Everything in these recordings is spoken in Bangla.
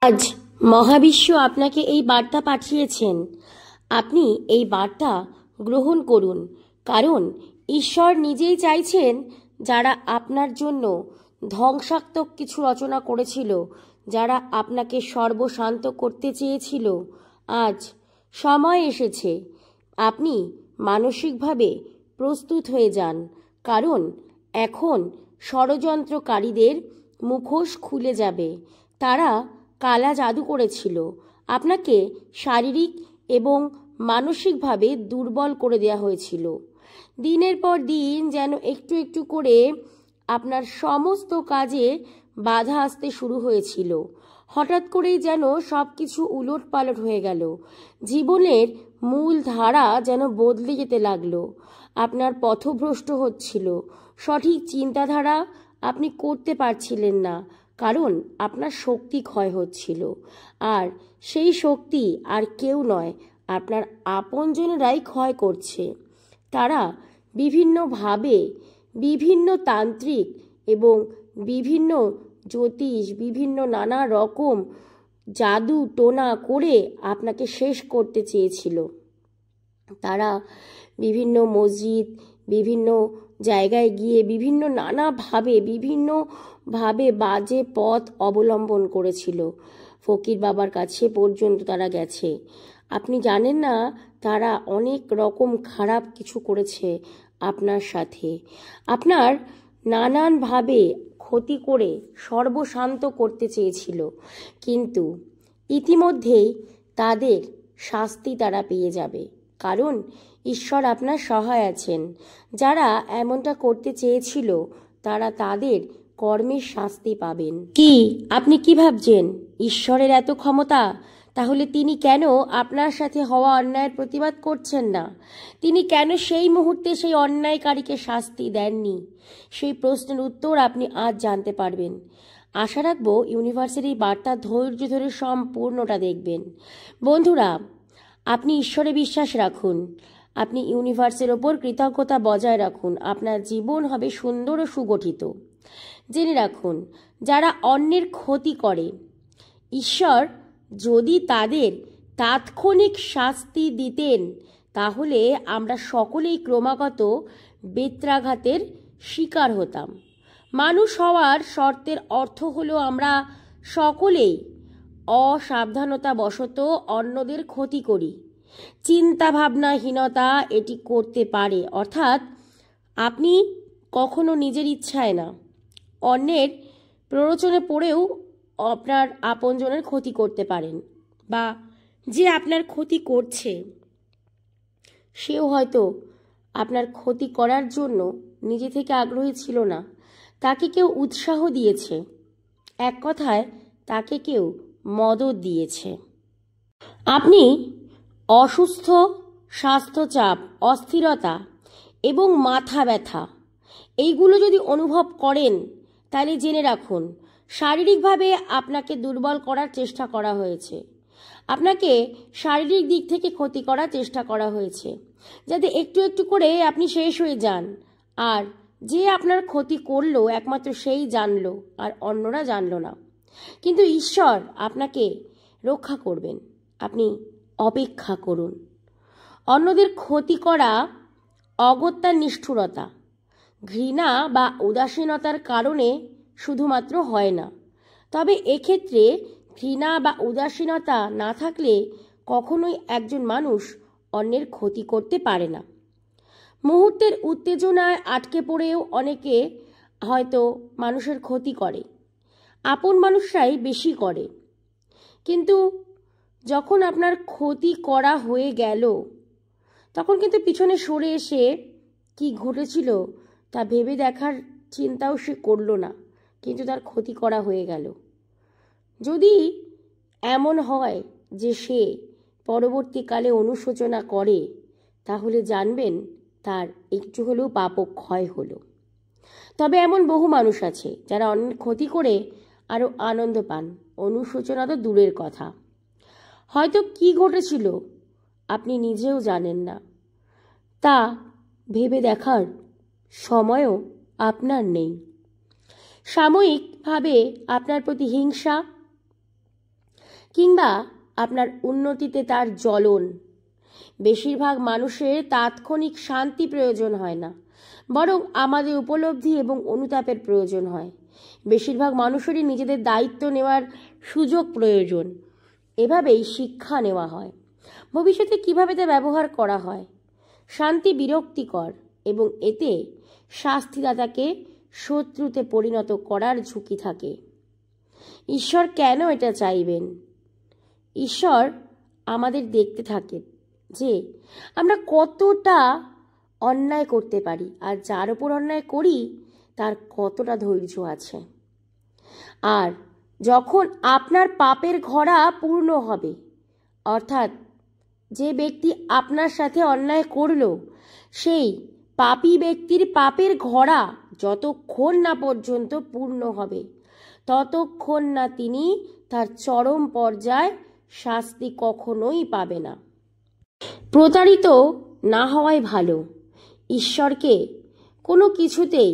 আজ মহাবিশ্ব আপনাকে এই বার্তা পাঠিয়েছেন। আপনি এই বার্তা গ্রহণ করুন, কারণ ঈশ্বর নিজেই চাইছেন যারা আপনার জন্য ধ্বংসাত্মক কিছু রচনা করেছিল, যারা আপনাকে সর্বশান্ত করতে চেয়েছিল, আজ সময় এসেছে আপনি মানসিকভাবে প্রস্তুত হয়ে যান, কারণ এখন ষড়যন্ত্রকারীদের মুখোশ খুলে যাবে। তারা কালা জাদু করেছিল, আপনাকে শারীরিক এবং মানসিকভাবে দুর্বল করে দেওয়া হয়েছিল। দিনের পর দিন যেন একটু একটু করে আপনার সমস্ত কাজে বাধা আসতে শুরু হয়েছিল। হঠাৎ করেই যেন সব কিছু উলটপালট হয়ে গেল। জীবনের মূল ধারা যেন বদলে যেতে লাগলো। আপনার পথভ্রষ্ট হচ্ছিল। সঠিক চিন্তাধারা আপনি করতে পারছিলেন না, কারণ আপনার শক্তি ক্ষয় হচ্ছিল। আর সেই শক্তি আর কেউ নয়, আপনার আপনজনেরাই ক্ষয় করছে। তারা বিভিন্নভাবে, বিভিন্ন তান্ত্রিক এবং বিভিন্ন জ্যোতিষ, বিভিন্ন নানা রকম জাদু টোনা করে আপনাকে শেষ করতে চেয়েছিল। তারা বিভিন্ন মসজিদ, বিভিন্ন জায়গায় গিয়ে বিভিন্নভাবে বাজে পথ অবলম্বন করেছিল। ফকির বাবার কাছে পর্যন্ত তারা গেছে। আপনি জানেন না তারা অনেক রকম খারাপ কিছু করেছে আপনার সাথে। আপনার নানানভাবে ক্ষতি করে সর্বশান্ত করতে চেয়েছিল, কিন্তু ইতিমধ্যেই তাদের শাস্তি তারা পেয়ে যাবে, কারণ ঈশ্বর আপনার সহায় আছেন। যারা এমনটা করতে চেয়েছিল তারা তাদের কর্মের শাস্তি পাবেন। কি আপনি কি ভাবছেন ঈশ্বরের এত ক্ষমতা? তাহলে তিনি কেন আপনার সাথে হওয়া অন্যায়ের প্রতিবাদ করছেন না? তিনি কেন সেই মুহূর্তে সেই অন্যায়কারীকে শাস্তি দেননি? সেই প্রশ্নের উত্তর আপনি আজ জানতে পারবেন। আশা রাখবো ইউনিভার্সের এই বার্তা ধৈর্য ধরে সম্পূর্ণটা দেখবেন। বন্ধুরা, আপনি ঈশ্বরে বিশ্বাস রাখুন, আপনি ইউনিভার্সের ওপর কৃতজ্ঞতা বজায় রাখুন। আপনার জীবন হবে সুন্দর ও সুগঠিত। জেনে রাখুন, যারা অন্যের ক্ষতি করে, ঈশ্বর যদি তাদের তাৎক্ষণিক শাস্তি দিতেন তাহলে আমরা সকলেই ক্রমাগত বেত্রাঘাতের শিকার হতাম। মানুষ হওয়ার শর্তের অর্থ হলো আমরা সকলেই অসাবধানতাবশত অন্যদের ক্ষতি করি। চিন্তা ভাবনাহীনতা এটি করতে পারে, অর্থাৎ আপনি কখনো নিজের ইচ্ছায় না, অন্যের প্ররোচনে পড়েও আপনার আপনজনের ক্ষতি করতে পারেন, বা যে আপনার ক্ষতি করছে সেও হয়তো আপনার ক্ষতি করার জন্য নিজে থেকে আগ্রহী ছিল না। তাকে কেউ উৎসাহ দিয়েছে, এক কথায় তাকে কেউ মদত দিয়েছে। আপনি অসুস্থ, স্বাস্থ্যচাপ, অস্থিরতা এবং মাথা ব্যথা এইগুলো যদি অনুভব করেন তাহলে জেনে রাখুন শারীরিকভাবে আপনাকে দুর্বল করার চেষ্টা করা হয়েছে। আপনাকে শারীরিক দিক থেকে ক্ষতি করার চেষ্টা করা হয়েছে, যাতে একটু একটু করে আপনি শেষ হয়ে যান। আর যে আপনার ক্ষতি করলো একমাত্র সেই জানলো, আর অন্যরা জানলো না। কিন্তু ঈশ্বর আপনাকে রক্ষা করবেন, আপনি অপেক্ষা করুন। অন্যদের ক্ষতি করা অগত্যা নিষ্ঠুরতা, ঘৃণা বা উদাসীনতার কারণে শুধুমাত্র হয় না। তবে এক্ষেত্রে ঘৃণা বা উদাসীনতা না থাকলে কখনোই একজন মানুষ অন্যের ক্ষতি করতে পারে না। মুহূর্তের উত্তেজনায় আটকে পড়েও অনেকে হয়তো মানুষের ক্ষতি করে, আপন মানুষরাই বেশি করে। কিন্তু যখন আপনার ক্ষতি করা হয়ে গেল তখন কিন্তু পিছনে সরে এসে কি ঘটেছিল তা ভেবে দেখার চিন্তাও সে করলো না, কিন্তু তার ক্ষতি করা হয়ে গেল। যদি এমন হয় যে সে পরবর্তীকালে অনুশোচনা করে, তাহলে জানবেন তার একটু হলেও পাপক্ষয় হলো। তবে এমন বহু মানুষ আছে যারা অন্যের ক্ষতি করে আরও আনন্দ পান, অনুশোচনা তো দূরের কথা। হয়তো কি ঘটেছিল আপনি নিজেও জানেন না, তা ভেবে দেখার সময়ও আপনার নেই। সাময়িকভাবে আপনার প্রতি হিংসা, কিংবা আপনার উন্নতিতে তার জ্বলন। বেশিরভাগ মানুষের তাৎক্ষণিক শান্তি প্রয়োজন হয় না, বরং আমাদের উপলব্ধি এবং অনুতাপের প্রয়োজন হয়। বেশিরভাগ মানুষেরই নিজেদের দায়িত্ব নেওয়ার সুযোগ প্রয়োজন। এভাবেই শিক্ষা নেওয়া হয়। ভবিষ্যতে কিভাবে তা ব্যবহার করা হয়। শান্তি বিরক্তিকর এবং এতে শাস্তিদাতাকে শত্রুতে পরিণত করার ঝুঁকি থাকে। ঈশ্বর কেন এটা চাইবেন? ঈশ্বর আমাদের দেখতে থাকেন যে আমরা কতটা অন্যায় করতে পারি, আর যার উপর অন্যায় করি তার কতটা ধৈর্য আছে। আর যখন আপনার পাপের ঘড়া পূর্ণ হবে, অর্থাৎ যে ব্যক্তি আপনার সাথে অন্যায় করল সেই পাপী ব্যক্তির পাপের ঘড়া যতক্ষণ না পর্যন্ত পূর্ণ হবে, ততক্ষণ না তিনি তার চরম পর্যায়ে শাস্তি কখনোই পাবে না। প্রতারিত না হওয়াই ভালো। ঈশ্বরকে কোনো কিছুতেই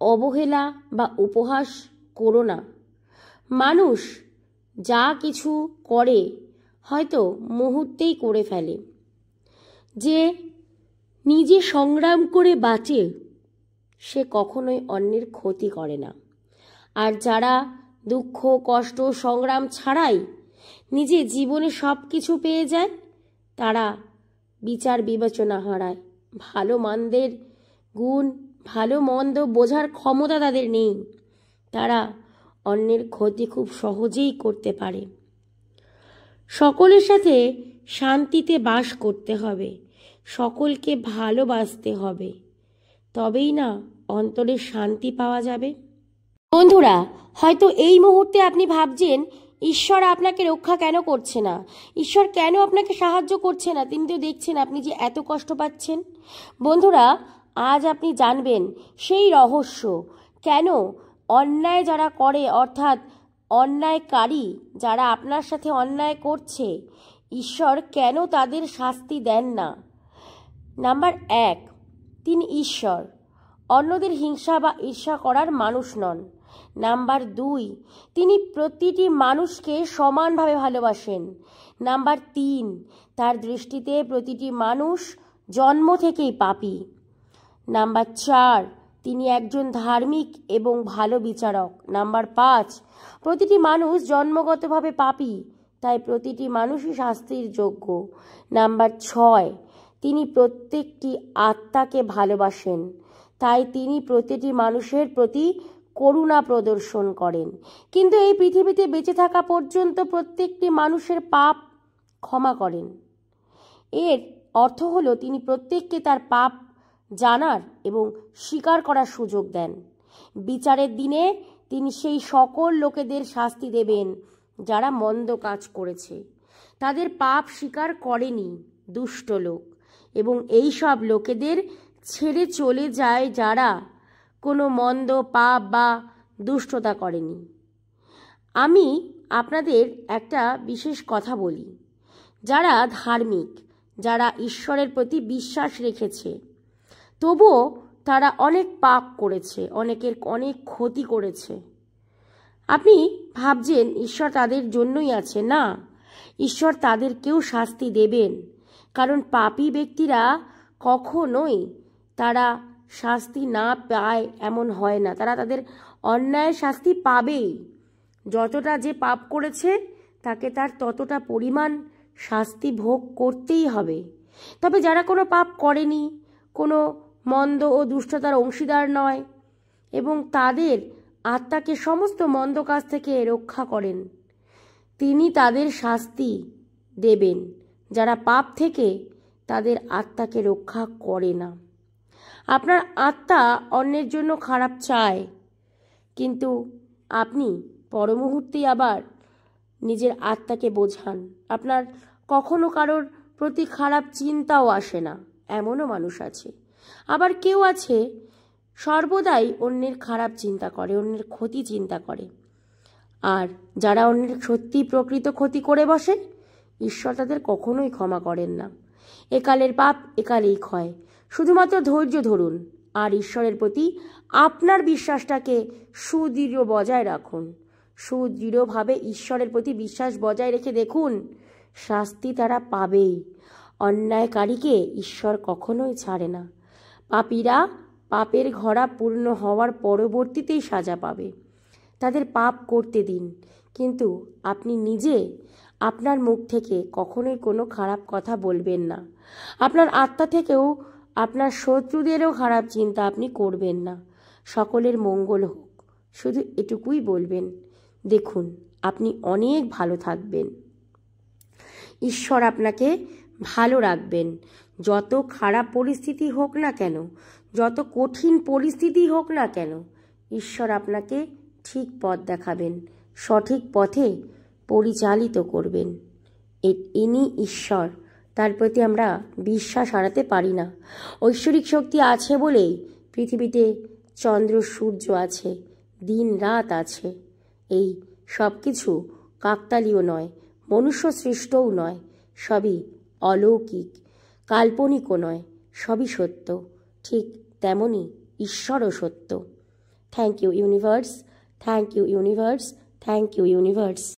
অবহেলা বা উপহাস করো না। মানুষ যা কিছু করে হয়তো মুহূর্তেই করে ফেলে। যে নিজে সংগ্রাম করে বাঁচে সে কখনোই অন্যের ক্ষতি করে না। আর যারা দুঃখ কষ্ট সংগ্রাম ছাড়াই নিজে জীবনে সব কিছু পেয়ে যায় তারা বিচার বিবেচনা হারায়। ভালো মন্দের গুণ, ভালো মন্দ বোঝার ক্ষমতা তাদের নেই। তারা অন্যের ক্ষতি খুব সহজেই করতে পারে। সকলের সাথে শান্তিতে বাস করতে হবে, সকলকে ভালোবাসতে হবে, তবেই না অন্তরে শান্তি পাওয়া যাবে। বন্ধুরা, হয়তো এই মুহূর্তে আপনি ভাবছেন ঈশ্বর আপনাকে রক্ষা কেন করছে না, ঈশ্বর কেন আপনাকে সাহায্য করছে না, তিনি তো দেখছেন আপনি যে এত কষ্ট পাচ্ছেন। বন্ধুরা, আজ আপনি জানবেন সেই রহস্য, কেন অন্যায় যারা করে, অর্থাৎ অন্যায়কারী যারা আপনার সাথে অন্যায় করছে, ঈশ্বর কেন তাদের শাস্তি দেন না। নাম্বার 1, তিনি ঈশ্বর, অন্যদের হিংসা বা ঈর্ষা করার মানুষ নন। নাম্বার 2, তিনি প্রতিটি মানুষকে সমানভাবে ভালোবাসেন। নাম্বার 3, তার দৃষ্টিতে প্রতিটি মানুষ জন্ম থেকেই পাপী। নাম্বার 4, তিনি একজন ধার্মিক এবং ভালো বিচারক। নাম্বার 5, প্রতিটি মানুষ জন্মগতভাবে পাপী, তাই প্রতিটি মানুষই শাস্তির যোগ্য। নাম্বার 6, তিনি প্রত্যেকটি আত্মাকে ভালোবাসেন, তাই তিনি প্রতিটি মানুষের প্রতি করুণা প্রদর্শন করেন। কিন্তু এই পৃথিবীতে বেঁচে থাকা পর্যন্ত প্রত্যেকটি মানুষের পাপ ক্ষমা করেন। এর অর্থ হলো তিনি প্রত্যেককে তার পাপ জানার এবং স্বীকার করার সুযোগ দেন। বিচারের দিনে তিনি সেই সকল লোকেদের শাস্তি দেবেন যারা মন্দ কাজ করেছে, তাদের পাপ স্বীকার করেনি দুষ্ট লোক, এবং এই সব লোকেদের ছেড়ে চলে যায় যারা কোনো মন্দ পাপ বা দুষ্টতা করেনি। আমি আপনাদের একটা বিশেষ কথা বলি, যারা ধার্মিক, যারা ঈশ্বরের প্রতি বিশ্বাস রেখেছে, তবুও তারা অনেক পাপ করেছে, অনেকের অনেক ক্ষতি করেছে। আপনি ভাবছেন ঈশ্বর তাদের জন্যই আছে, না, ঈশ্বর তাদেরকেও শাস্তি দেবেন। কারণ পাপী ব্যক্তিরা কখনোই তারা শাস্তি না পায় এমন হয় না, তারা তাদের অন্যায়ের শাস্তি পাবেই। যতটা যে পাপ করেছে তাকে তার ততটা পরিমাণ শাস্তি ভোগ করতেই হবে। তবে যারা কোনো পাপ করেনি, কোনো মন্দ ও দুষ্টতার অংশীদার নয় এবং তাদের আত্মাকে সমস্ত মন্দ কাজ থেকে রক্ষা করেন, তিনি তাদের শাস্তি দেবেন। যারা পাপ থেকে তাদের আত্মাকে রক্ষা করে না। আপনার আত্মা অন্যের জন্য খারাপ চায়, কিন্তু আপনি পরমুহূর্তেই আবার নিজের আত্মাকে বোঝান। আপনার কখনো কারোর প্রতি খারাপ চিন্তাও আসে না, এমনও মানুষ আছে। আবার কেউ আছে সর্বদাই অন্যের খারাপ চিন্তা করে, অন্যের ক্ষতি চিন্তা করে। আর যারা অন্যের সত্যি প্রকৃত ক্ষতি করে বসে, ঈশ্বর তাদের কখনোই ক্ষমা করেন না। একালের পাপ একালেই ক্ষয়। শুধুমাত্র ধৈর্য ধরুন আর ঈশ্বরের প্রতি আপনার বিশ্বাসটাকে সুদৃঢ় বজায় রাখুন। সুদৃঢ়ভাবে ঈশ্বরের প্রতি বিশ্বাস বজায় রেখে দেখুন, শাস্তি তারা পাবেই। অন্যায়কারীকে ঈশ্বর কখনোই ছাড়ে না। পাপীরা পাপের ঘড়া পূর্ণ হওয়ার পরবর্তীতেই সাজা পাবে। তাদের পাপ করতে দিন, কিন্তু আপনি নিজে আপনার মুখ থেকে কখনোই কোনো খারাপ কথা বলবেন না। আপনার আত্মা থেকেও আপনার শত্রুদেরও খারাপ চিন্তা আপনি করবেন না। সকলের মঙ্গল হোক, শুধু এটুকুই বলবেন। দেখুন, আপনি অনেক ভালো থাকবেন। ঈশ্বর আপনাকে ভালো রাখবেন। যত খারাপ পরিস্থিতি হোক না কেন, যত কঠিন পরিস্থিতি হোক না কেন, ঈশ্বর আপনাকে ঠিক পথ দেখাবেন, সঠিক পথে পরিচালিত করবেন। ইনি ঈশ্বর, তার প্রতি আমরা বিশ্বাস হারাতে পারি না। ঐশ্বরিক শক্তি আছে বলেই পৃথিবীতে চন্দ্র সূর্য আছে, দিন রাত আছে। এই সব কিছু কাকতালীয় নয়, মনুষ্য সৃষ্টও নয়, সবই অলৌকিক, কাল্পনিকও নয়, সবই সত্য। ঠিক তেমনি ঈশ্বরও সত্য। Thank you universe, thank you universe, thank you universe.